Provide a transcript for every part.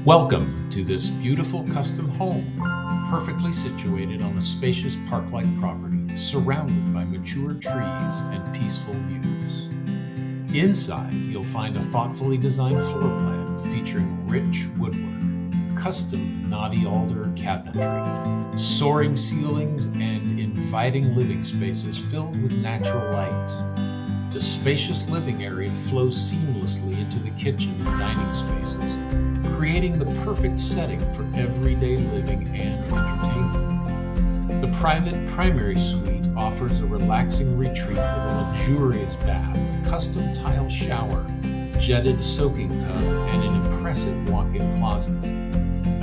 Welcome to this beautiful custom home, perfectly situated on a spacious park-like property surrounded by mature trees and peaceful views. Inside, you'll find a thoughtfully designed floor plan featuring rich woodwork, custom Knotty Alder cabinetry, soaring ceilings, and inviting living spaces filled with natural light. The spacious living area flows seamlessly into the kitchen and dining spaces, creating the perfect setting for everyday living and entertainment. The private primary suite offers a relaxing retreat with a luxurious bath, custom tile shower, jetted soaking tub, and an impressive walk-in closet.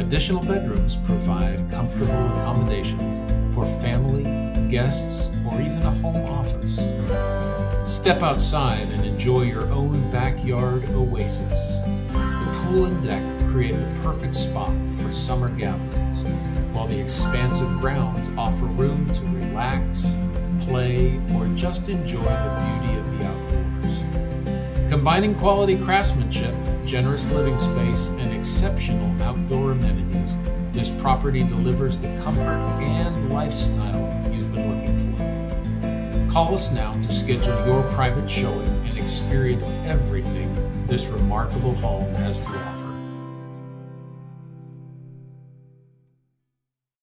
Additional bedrooms provide comfortable accommodation for family, guests, or even a home office. Step outside and enjoy your own backyard oasis. The pool and deck create the perfect spot for summer gatherings, while the expansive grounds offer room to relax, play, or just enjoy the beauty of the outdoors. Combining quality craftsmanship, generous living space, and exceptional outdoor amenities, this property delivers the comfort and lifestyle you've been looking for. Call us now to schedule your private showing and experience everything this remarkable home has to offer.